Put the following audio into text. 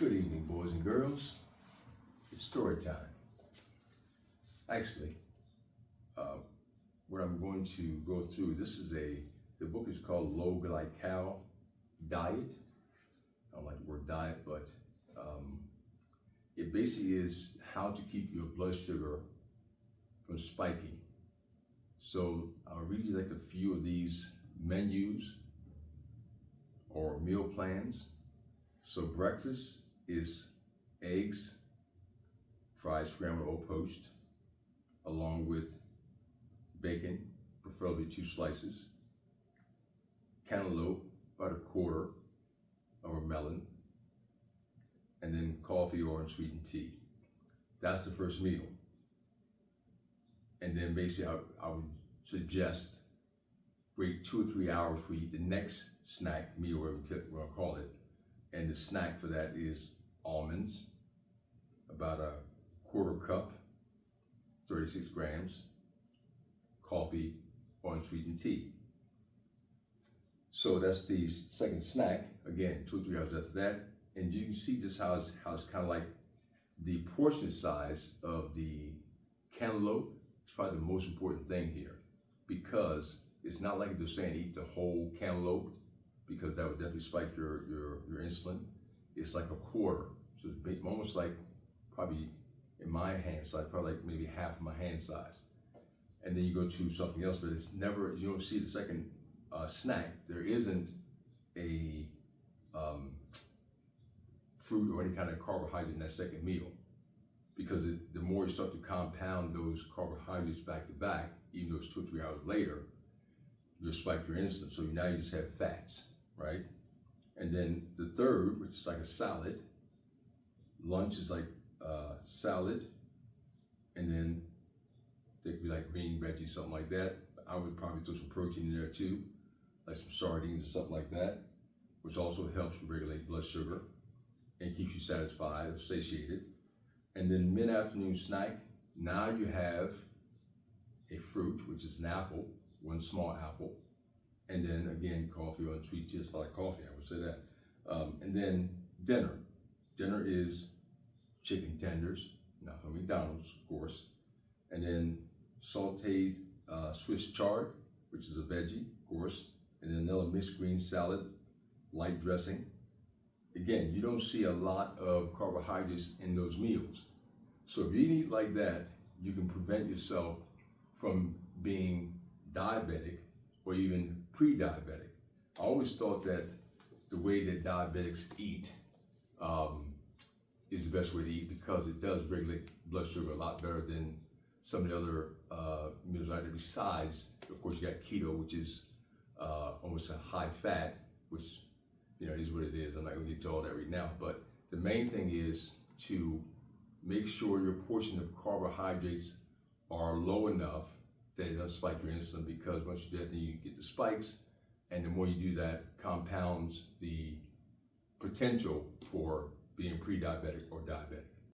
Good evening, boys and girls. It's story time. Actually, what I'm going to go through, the book is called Low Glycal Diet. I don't like the word diet, but it basically is how to keep your blood sugar from spiking. So I'll read you like a few of these menus or meal plans. So breakfast is eggs, fried scrambled or poached, along with bacon, preferably 2 slices, cantaloupe, about a quarter of a melon, and then coffee or unsweetened tea. That's the first meal. And then basically I would suggest wait 2 or 3 hours for you eat the next snack, meal, whatever we're gonna call it. And the snack for that is almonds, about a quarter cup, 36 grams, coffee or unsweetened tea. So that's the second snack. Again, 2 or 3 hours after that. And you can see just how it's kind of like the portion size of the cantaloupe. It's probably the most important thing here, because it's not like they're saying eat the whole cantaloupe, because that would definitely spike your insulin. It's like a quarter. So it's almost like probably in my hand size, probably like maybe half of my hand size. And then you go to something else, but it's never, you don't see the second snack. There isn't a fruit or any kind of carbohydrate in that second meal, because the more you start to compound those carbohydrates back to back, even though it's 2 or 3 hours later, you'll spike your insulin. So now you just have fats, right? And then the third, which is like a salad. Lunch is like salad, and then there could be like green veggies, something like that. I would probably throw some protein in there too, like some sardines or something like that, which also helps regulate blood sugar and keeps you satisfied, satiated. And then mid-afternoon snack, now you have a fruit, which is an apple, 1 small apple, and then again, coffee or unsweet tea. It's like coffee, I would say that. And then dinner. Dinner is chicken tenders, not from McDonald's, of course. And then sauteed Swiss chard, which is a veggie, of course. And then another mixed green salad, light dressing. Again, you don't see a lot of carbohydrates in those meals. So if you eat like that, you can prevent yourself from being diabetic or even pre-diabetic. I always thought that the way that diabetics eat is the best way to eat, because it does regulate blood sugar a lot better than some of the other meals out there. Besides, of course, you got keto, which is almost a high fat, which, you know, is what it is. I'm not gonna get to all that right now, but the main thing is to make sure your portion of carbohydrates are low enough that it doesn't spike your insulin, because once you do that, then you get the spikes, and the more you do that, compounds the potential for being pre-diabetic or diabetic.